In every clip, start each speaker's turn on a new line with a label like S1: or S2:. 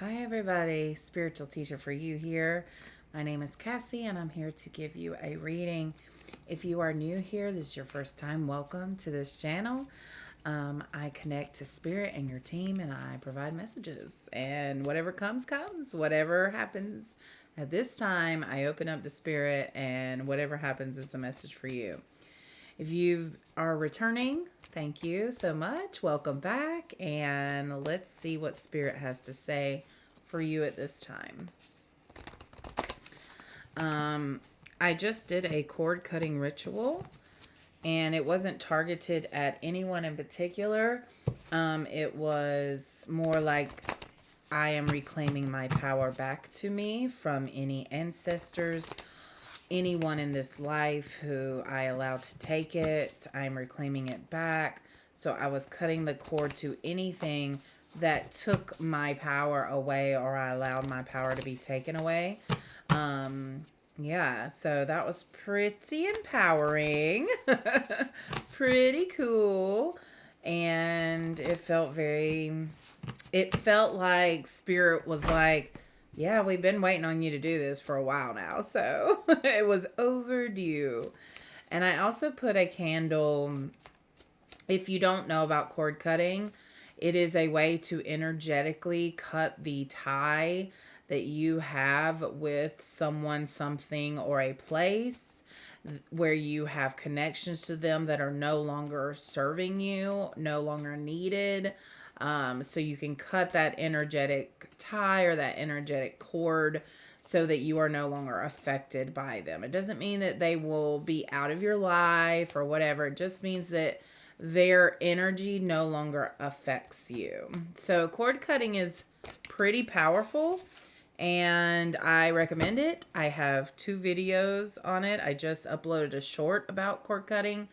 S1: Hi, everybody. Spiritual teacher for you here. My name is Cassie, and I'm here to give you a reading. If you are new here, this is your first time, welcome to this channel. I connect to spirit and your team, and I provide messages. And whatever comes, comes. Whatever happens at this time, I open up to spirit, and whatever happens is a message for you. If you are returning, thank you so much. Welcome back. And let's see what Spirit has to say for you at this time. I just did a cord cutting ritual, and it wasn't targeted at anyone in particular. It was more like I am reclaiming my power back to me from any ancestors, anyone in this life who I allowed to take it. I'm reclaiming it back. So I was cutting the cord to anything that took my power away, or I allowed my power to be taken away. Yeah, so that was pretty empowering. Pretty cool. And it felt like spirit was like, yeah, we've been waiting on you to do this for a while now. So it was overdue. And I also put a candle. If you don't know about cord cutting, it is a way to energetically cut the tie that you have with someone, something, or a place where you have connections to them that are no longer serving you, no longer needed. So you can cut that energetic tie or that energetic cord so that you are no longer affected by them. It doesn't mean that they will be out of your life or whatever. It just means that their energy no longer affects you. So cord cutting is pretty powerful, and I recommend it. I have 2 videos on it. I just uploaded a short about cord cutting.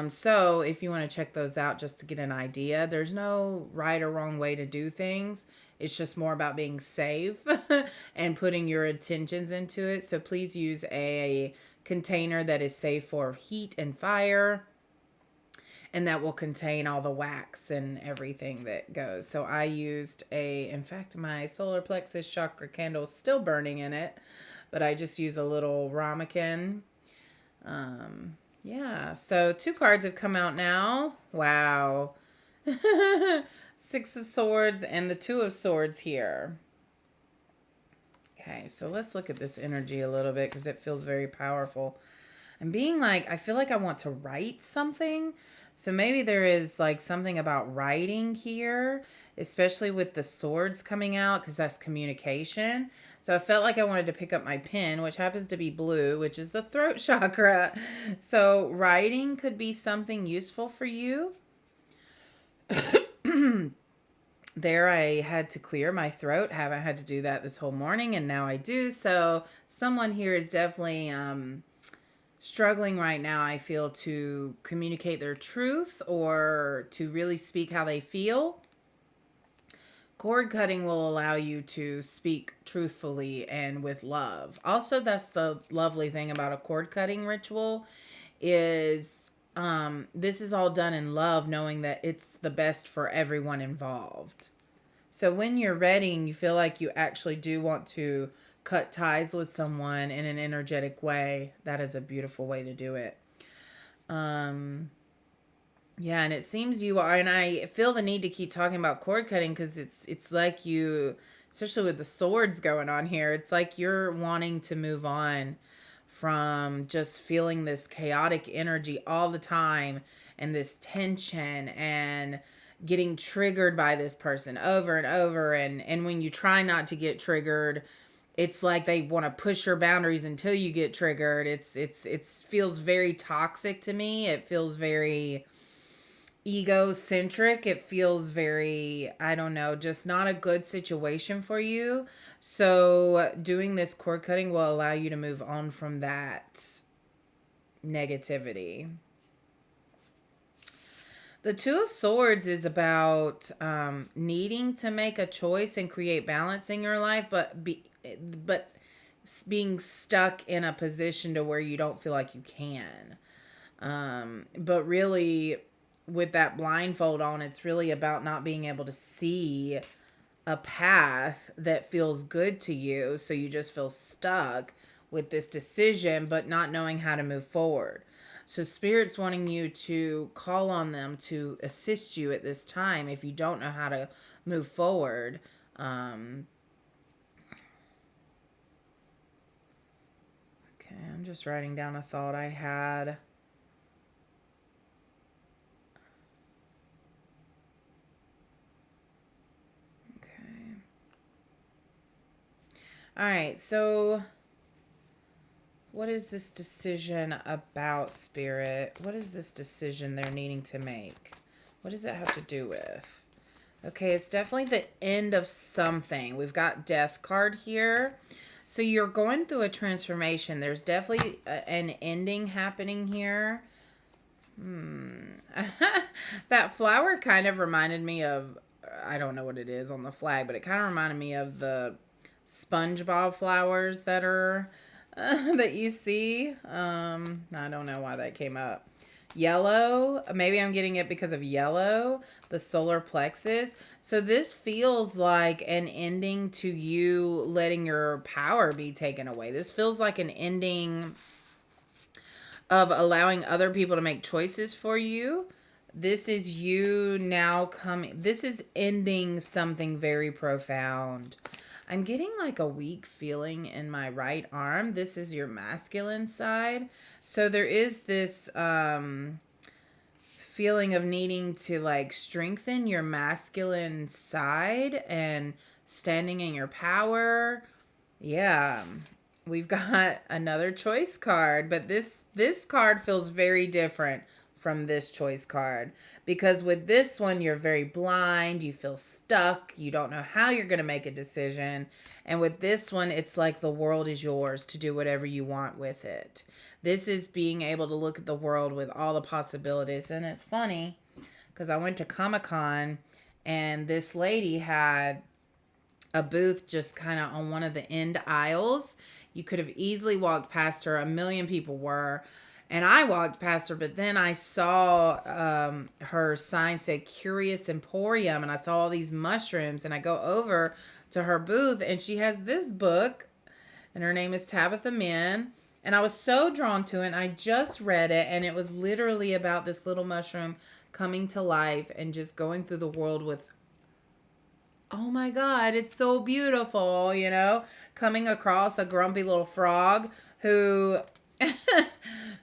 S1: So if you want to check those out just to get an idea, there's no right or wrong way to do things. It's just more about being safe and putting your intentions into it. So please use a container that is safe for heat and fire, and that will contain all the wax and everything that goes. So I used in fact, my solar plexus chakra candle is still burning in it, but I just use a little ramekin. Yeah, so 2 cards have come out now. Wow. 6 of Swords and the 2 of Swords here. Okay, so let's look at this energy a little bit because it feels very powerful. I'm being like, I feel like I want to write something. So maybe there is like something about writing here, especially with the swords coming out, because that's communication. So I felt like I wanted to pick up my pen, which happens to be blue, which is the throat chakra. So writing could be something useful for you. There, I had to clear my throat. Haven't had to do that this whole morning, and now I do. So someone here is definitely struggling right now, I feel, to communicate their truth or to really speak how they feel. Cord cutting will allow you to speak truthfully and with love. Also, that's the lovely thing about a cord cutting ritual is this is all done in love, knowing that it's the best for everyone involved. So when you're ready and you feel like you actually do want to cut ties with someone in an energetic way, that is a beautiful way to do it. Yeah, and it seems you are, and I feel the need to keep talking about cord cutting because it's like you, especially with the swords going on here, it's like you're wanting to move on from just feeling this chaotic energy all the time and this tension and getting triggered by this person over and over, and when you try not to get triggered, it's like they want to push your boundaries until you get triggered. It feels very toxic to me. It feels very egocentric. It feels very, I don't know, just not a good situation for you. So doing this cord cutting will allow you to move on from that negativity. The 2 of Swords is about needing to make a choice and create balance in your life, but being stuck in a position to where you don't feel like you can. But really, with that blindfold on, it's really about not being able to see a path that feels good to you. So you just feel stuck with this decision, but not knowing how to move forward. So Spirit's wanting you to call on them to assist you at this time if you don't know how to move forward. Um, okay, I'm just writing down a thought I had. Okay. All right, so what is this decision about, Spirit? What is this decision they're needing to make? What does it have to do with? Okay, it's definitely the end of something. We've got Death card here. So you're going through a transformation. There's definitely an ending happening here. That flower kind of reminded me of, I don't know what it is on the flag, but it kind of reminded me of the SpongeBob flowers that are that you see. I don't know why that came up. Yellow, maybe I'm getting it because of yellow, the solar plexus. So this feels like an ending to you letting your power be taken away. This feels like an ending of allowing other people to make choices for you. This is you now coming, this is ending something very profound. I'm getting like a weak feeling in my right arm. This is your masculine side. So there is this feeling of needing to like strengthen your masculine side and standing in your power. Yeah. We've got another choice card, but this card feels very different from this choice card because with this one you're very blind, you feel stuck, you don't know how you're going to make a decision. And with this one it's like the world is yours to do whatever you want with it. This is being able to look at the world with all the possibilities. And it's funny because I went to Comic-Con and this lady had a booth just kind of on one of the end aisles. You could have easily walked past her. A million people were. And I walked past her, but then I saw her sign said Curious Emporium, and I saw all these mushrooms. And I go over to her booth, and she has this book, and her name is Tabitha Min. And I was so drawn to it, and I just read it, and it was literally about this little mushroom coming to life and just going through the world with, oh my God, it's so beautiful, coming across a grumpy little frog who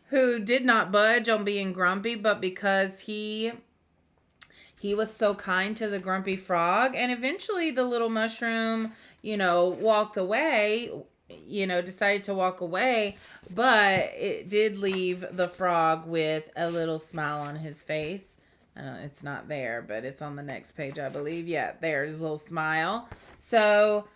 S1: who did not budge on being grumpy, but because he was so kind to the grumpy frog, and eventually the little mushroom, walked away, decided to walk away, but it did leave the frog with a little smile on his face. It's not there, but it's on the next page, I believe. Yeah, there's a little smile. So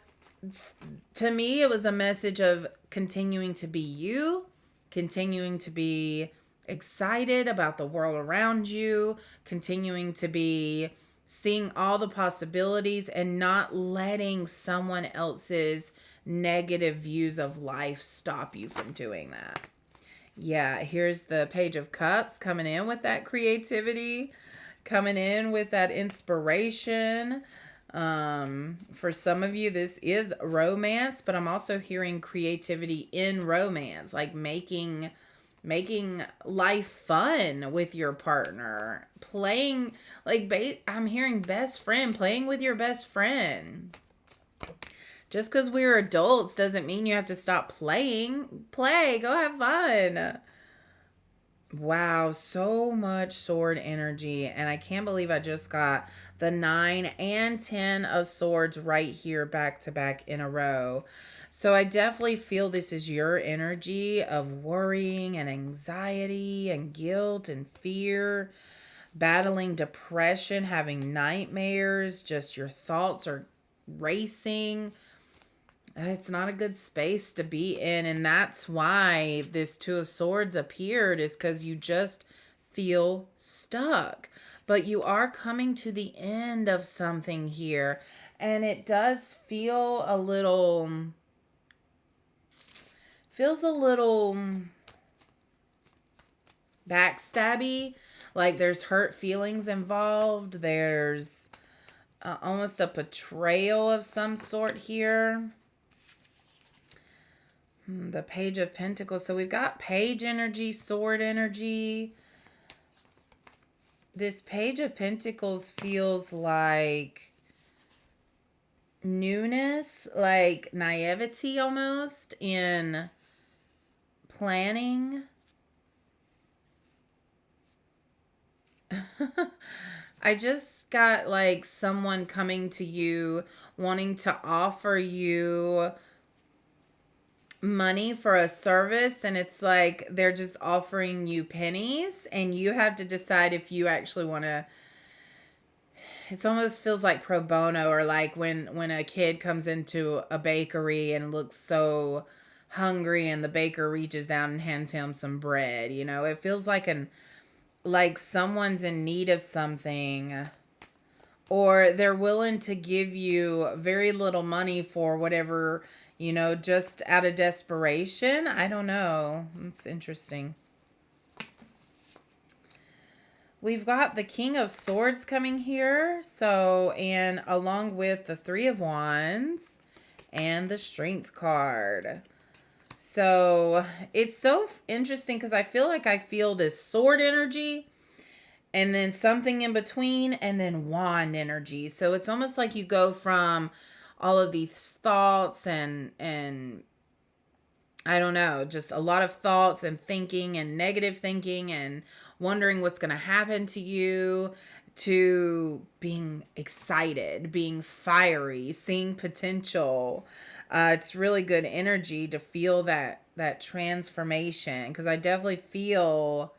S1: to me, it was a message of continuing to be you, continuing to be excited about the world around you, continuing to be seeing all the possibilities and not letting someone else's negative views of life stop you from doing that. Yeah, here's the Page of Cups coming in with that creativity, coming in with that inspiration. For some of you, this is romance, but I'm also hearing creativity in romance, like making life fun with your partner, playing like I'm hearing best friend, playing with your best friend. Just because we're adults doesn't mean you have to stop playing. Play, go have fun. Wow, so much sword energy. And I can't believe I just got the 9 and 10 of swords right here back to back in a row. So I definitely feel this is your energy of worrying and anxiety and guilt and fear, battling depression, having nightmares, just your thoughts are racing. It's not a good space to be in, and that's why this Two of Swords appeared, is because you just feel stuck. But you are coming to the end of something here, and it does feel a little backstabby, like there's hurt feelings involved. There's almost a betrayal of some sort here. The Page of Pentacles. So we've got Page energy, Sword energy. This Page of Pentacles feels like newness, like naivety almost in planning. I just got like someone coming to you wanting to offer you money for a service, and it's like they're just offering you pennies and you have to decide if you actually want to. It almost feels like pro bono, or like when a kid comes into a bakery and looks so hungry and the baker reaches down and hands him some bread. It feels like someone's in need of something, or they're willing to give you very little money for whatever, just out of desperation. I don't know. It's interesting. We've got the King of Swords coming here. So, and along with the Three of Wands and the Strength card. So, it's so interesting because I feel this sword energy and then something in between, and then wand energy. So it's almost like you go from all of these thoughts and I don't know, just a lot of thoughts and thinking and negative thinking and wondering what's going to happen to you, to being excited, being fiery, seeing potential. It's really good energy to feel that transformation, because I definitely feel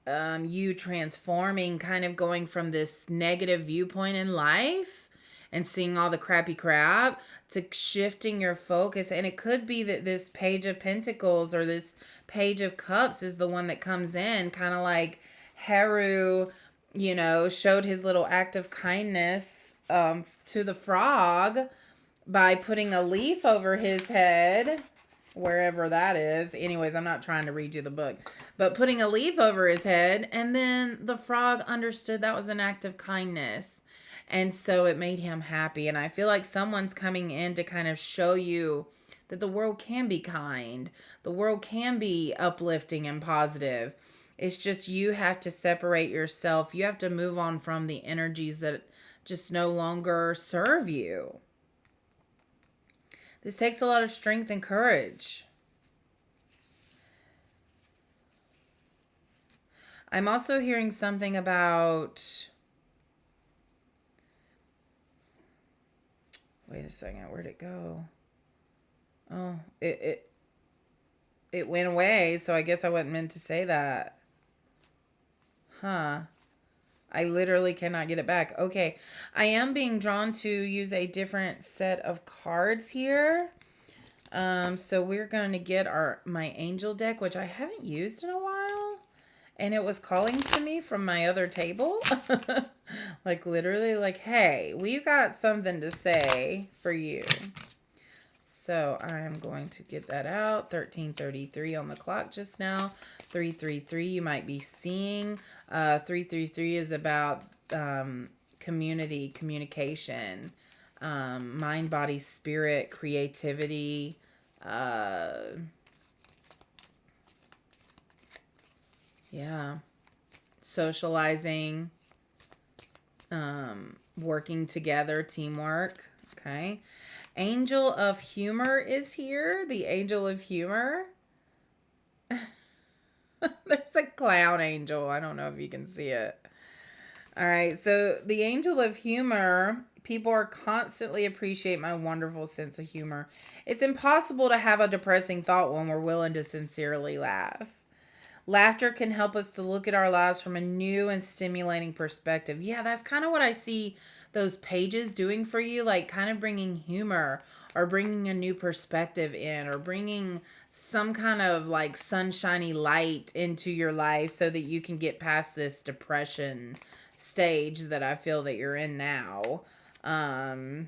S1: you transforming, kind of going from this negative viewpoint in life and seeing all the crappy crap to shifting your focus. And it could be that this Page of Pentacles or this Page of Cups is the one that comes in, kind of like Heru, showed his little act of kindness to the frog by putting a leaf over his head, wherever that is. Anyways, I'm not trying to read you the book, but putting a leaf over his head, and then the frog understood that was an act of kindness, and so it made him happy. And I feel like someone's coming in to kind of show you that the world can be kind, the world can be uplifting and positive. It's just you have to separate yourself. You have to move on from the energies that just no longer serve you. This takes a lot of strength and courage. I'm also hearing something about... Wait a second. Where'd it go? Oh, it went away, so I guess I wasn't meant to say that. Huh. I literally cannot get it back. Okay. I am being drawn to use a different set of cards here. So we're going to get my angel deck, which I haven't used in a while. And it was calling to me from my other table. Like literally like, hey, we've got something to say for you. So I'm going to get that out. 13:33 on the clock just now. 333 you might be seeing. 333 is about community, communication, mind, body, spirit, creativity. Yeah. Socializing. Working together, teamwork. Okay. Angel of Humor is here. The Angel of Humor. There's a clown angel. I don't know if you can see it. All right. So the Angel of Humor, people are constantly appreciate my wonderful sense of humor. It's impossible to have a depressing thought when we're willing to sincerely laugh. Laughter can help us to look at our lives from a new and stimulating perspective. Yeah, that's kind of what I see those pages doing for you, like kind of bringing humor or bringing a new perspective in, or bringing some kind of like sunshiny light into your life so that you can get past this depression stage that I feel that you're in now. Yeah,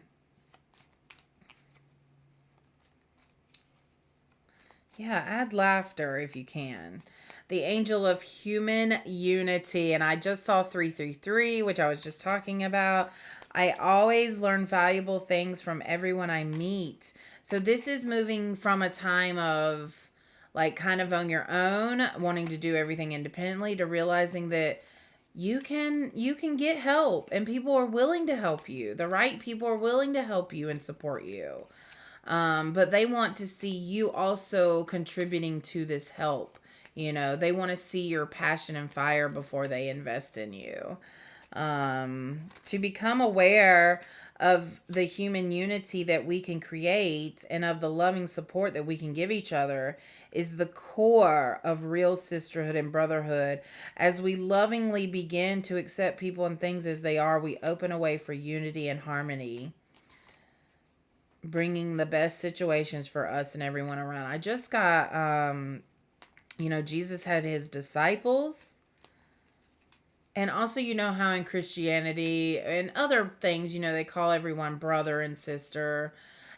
S1: add laughter if you can. The Angel of Human Unity. And I just saw 333, which I was just talking about. I always learn valuable things from everyone I meet. So this is moving from a time of like kind of on your own, wanting to do everything independently, to realizing that you can get help, and people are willing to help you. The right people are willing to help you and support you. But they want to see you also contributing to this help. They want to see your passion and fire before they invest in you. To become aware of the human unity that we can create and of the loving support that we can give each other is the core of real sisterhood and brotherhood. As we lovingly begin to accept people and things as they are, we open a way for unity and harmony, bringing the best situations for us and everyone around. I just got, Jesus had his disciples. And also, how in Christianity and other things, they call everyone brother and sister.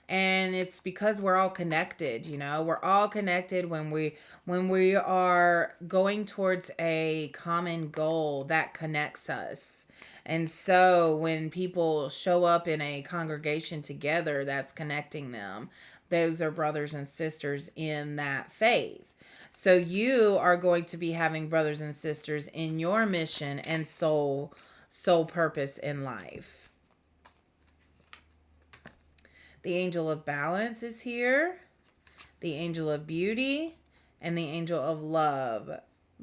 S1: And it's because we're all connected, we're all connected when we are going towards a common goal that connects us. And so when people show up in a congregation together, that's connecting them. Those are brothers and sisters in that faith. So you are going to be having brothers and sisters in your mission and soul purpose in life. The angel of balance is here. The angel of beauty and the angel of love.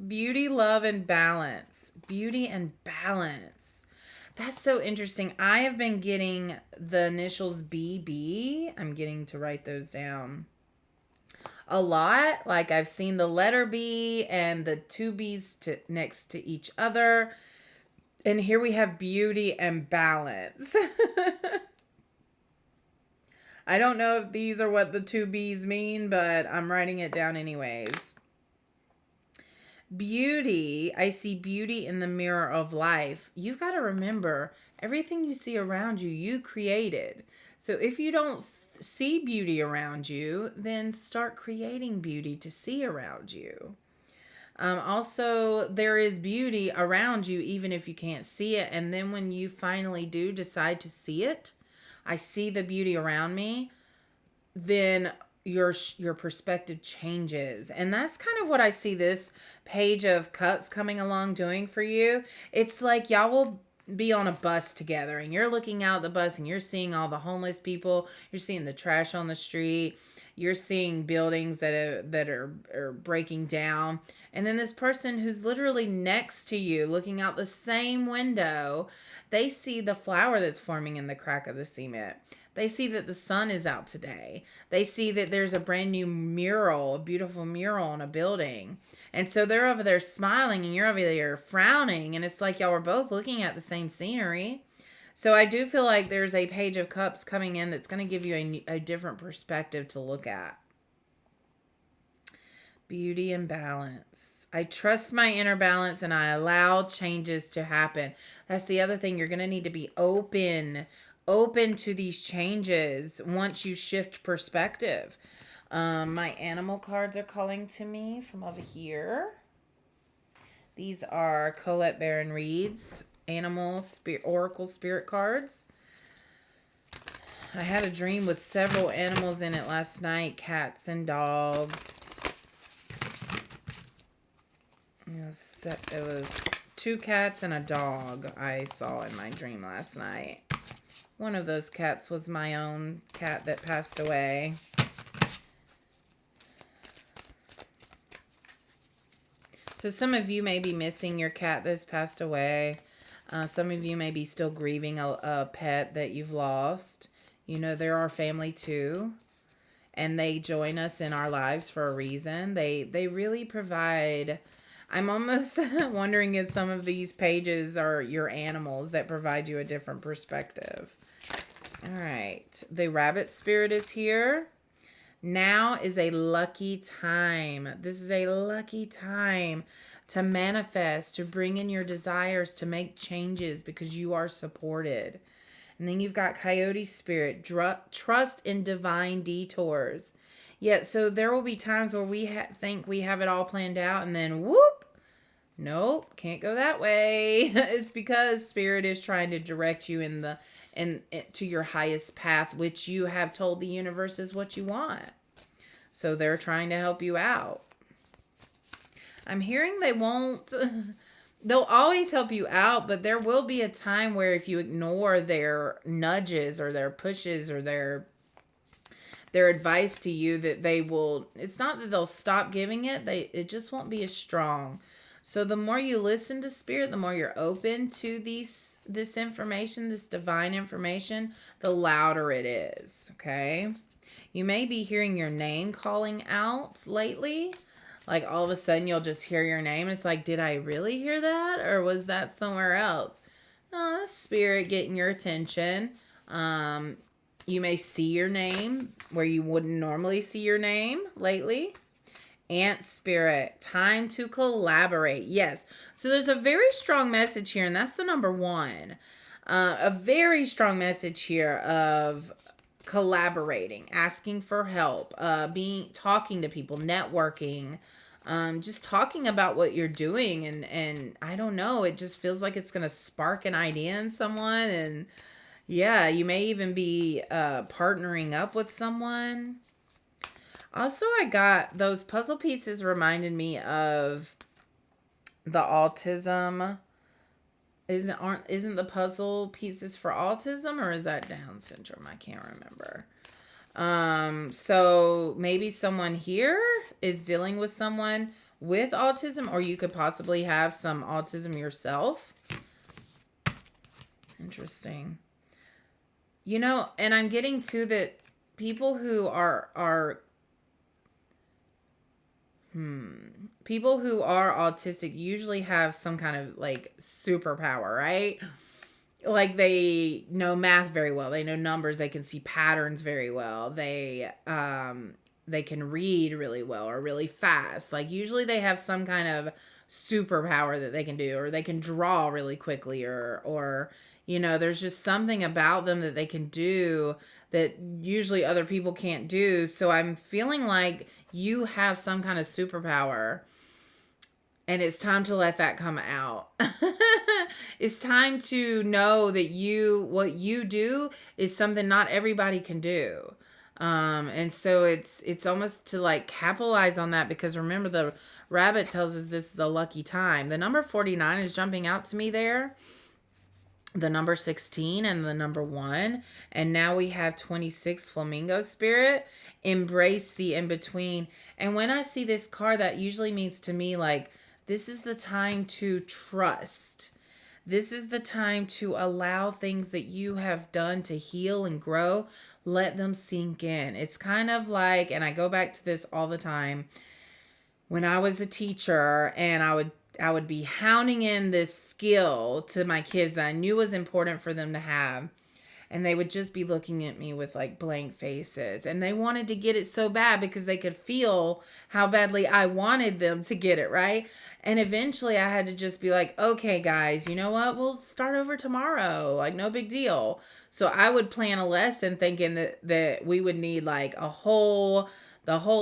S1: Beauty, love, and balance. Beauty and balance. That's so interesting. I have been getting the initials BB. I'm getting to write those down a lot. Like I've seen the letter B and the two B's next to each other. And here we have beauty and balance. I don't know if these are what the two B's mean, but I'm writing it down anyways. Beauty, I see beauty in the mirror of life. You've got to remember, everything you see around you, you created. So if you don't see beauty around you, then start creating beauty to see around you. Also, there is beauty around you, even if you can't see it. And then when you finally do decide to see it, I see the beauty around me, then your perspective changes. And that's kind of what I see this page of cups coming along doing for you. It's like y'all will be on a bus together and you're looking out the bus and you're seeing all the homeless people, you're seeing the trash on the street, you're seeing buildings that are breaking down, and then this person who's literally next to you looking out the same window, they see the flower that's forming in the crack of the cement. They see that the sun is out today. They see that there's a brand new mural, a beautiful mural on a building. And so they're over there smiling and you're over there frowning. And it's like y'all were both looking at the same scenery. So I do feel like there's a page of cups coming in that's going to give you a different perspective to look at. Beauty and balance. I trust my inner balance and I allow changes to happen. That's the other thing. You're going to need to be open to these changes once you shift perspective. My animal cards are calling to me from over here. These are Colette Baron Reed's animal spirit oracle spirit cards. I had a dream with several animals in it last night, cats and dogs. It was 2 cats and a dog I saw in my dream last night. One of those cats was my own cat that passed away. So some of you may be missing your cat that's passed away. Some of you may be still grieving a pet that you've lost. They're our family too. And they join us in our lives for a reason. They really provide... I'm almost wondering if some of these pages are your animals that provide you a different perspective. All right. The rabbit spirit is here. Now is a lucky time. This is a lucky time to manifest, to bring in your desires, to make changes because you are supported. And then you've got coyote spirit, trust in divine detours. Yeah, so there will be times where we think we have it all planned out and then whoop, nope, can't go that way. It's because spirit is trying to direct you in in to your highest path, which you have told the universe is what you want. So they're trying to help you out. I'm hearing they won't. They'll always help you out, but there will be a time where if you ignore their nudges or their pushes or their advice to you, that they will, it's not that they'll stop giving it, it just won't be as strong. So the more you listen to spirit, the more you're open to this information, this divine information, the louder it is. Okay. You may be hearing your name calling out lately. Like all of a sudden you'll just hear your name. It's like, did I really hear that? Or was that somewhere else? No, that's spirit getting your attention. You may see your name where you wouldn't normally see your name lately. Ant spirit, time to collaborate. Yes. So there's a very strong message here, and that's the number one. A very strong message here of collaborating, asking for help, talking to people, networking, just talking about what you're doing, and I don't know, it just feels like it's gonna spark an idea in someone, and yeah, you may even be partnering up with someone. Also, I got those puzzle pieces reminded me of the autism. Isn't the puzzle pieces for autism, or is that Down syndrome? I can't remember. So maybe someone here is dealing with someone with autism, or you could possibly have some autism yourself. Interesting. You know, and I'm getting to that people who are people who are autistic usually have some kind of like superpower, right? Like they know math very well. They know numbers. They can see patterns very well. They can read really well or really fast. Like usually they have some kind of superpower that they can do, or they can draw really quickly, or you know, there's just something about them that they can do that usually other people can't do. So I'm feeling like you have some kind of superpower, and it's time to let that come out. It's time to know that what you do is something not everybody can do. And so it's almost to like capitalize on that, because remember, the rabbit tells us this is a lucky time. The number 49 is jumping out to me there. The number 16 and the number 1. And now we have 26, flamingo spirit. Embrace the in-between. And when I see this card, that usually means to me like, this is the time to trust. This is the time to allow things that you have done to heal and grow. Let them sink in. It's kind of like, and I go back to this all the time, when I was a teacher and I would be hounding in this skill to my kids that I knew was important for them to have. And they would just be looking at me with like blank faces. And they wanted to get it so bad because they could feel how badly I wanted them to get it, right? And eventually I had to just be like, okay, guys, you know what? We'll start over tomorrow. Like, no big deal. So I would plan a lesson thinking that we would need like the whole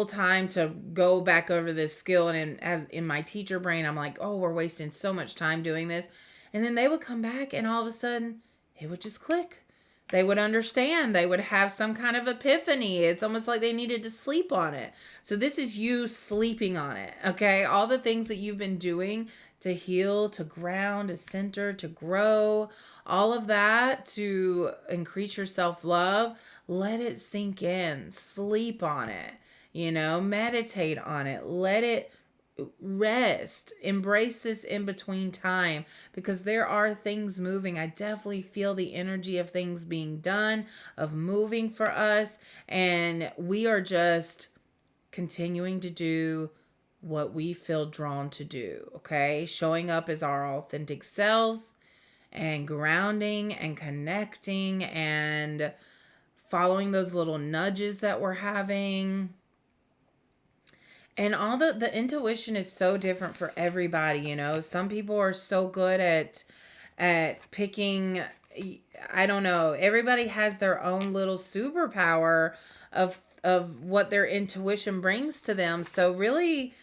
S1: time to go back over this skill. And as in my teacher brain, I'm like, oh, we're wasting so much time doing this. And then they would come back and all of a sudden it would just click. They would understand. They would have some kind of epiphany. It's almost like they needed to sleep on it. So this is you sleeping on it, okay? All the things that you've been doing to heal, to ground, to center, to grow, all of that to increase your self-love, let it sink in. Sleep on it, you know? Meditate on it. Let it rest. Embrace this in-between time, because there are things moving. I definitely feel the energy of things being done, of moving for us, and we are just continuing to do what we feel drawn to do, okay? Showing up as our authentic selves and grounding and connecting and following those little nudges that we're having. And all the intuition is so different for everybody, you know. Some people are so good at picking, I don't know. Everybody has their own little superpower of what their intuition brings to them. So really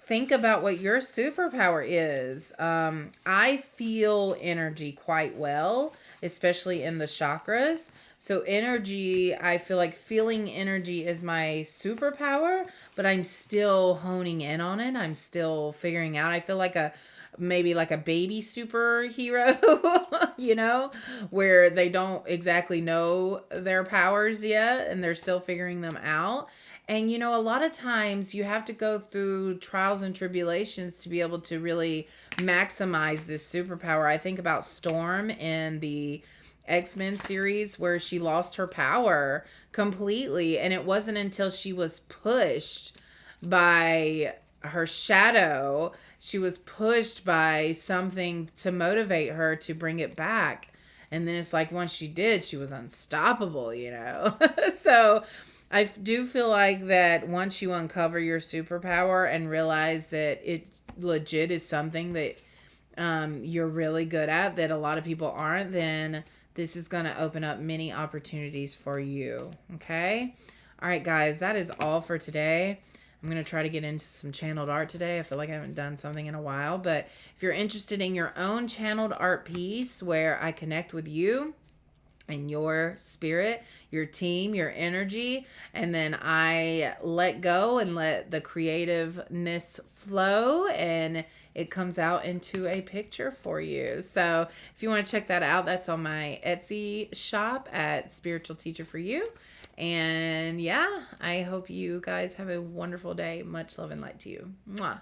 S1: think about what your superpower is. I feel energy quite well, especially in the chakras. So energy, I feel like feeling energy is my superpower, but I'm still honing in on it. I'm still figuring out. I feel like a maybe like a baby superhero, where they don't exactly know their powers yet and they're still figuring them out. And a lot of times you have to go through trials and tribulations to be able to really maximize this superpower. I think about Storm in the X-Men series where she lost her power completely, and it wasn't until she was pushed by her shadow, she was pushed by something to motivate her to bring it back. And then it's like once she did, she was unstoppable. So I do feel like that once you uncover your superpower and realize that it legit is something that you're really good at, that a lot of people aren't, then this is going to open up many opportunities for you. Okay? All right, guys, that is all for today. I'm going to try to get into some channeled art today. I feel like I haven't done something in a while. But if you're interested in your own channeled art piece where I connect with you and your spirit, your team, your energy, and then I let go and let the creativeness flow, and it comes out into a picture for you. So if you want to check that out, that's on my Etsy shop at Spiritual Teacher for You. And yeah, I hope you guys have a wonderful day. Much love and light to you. Mwah.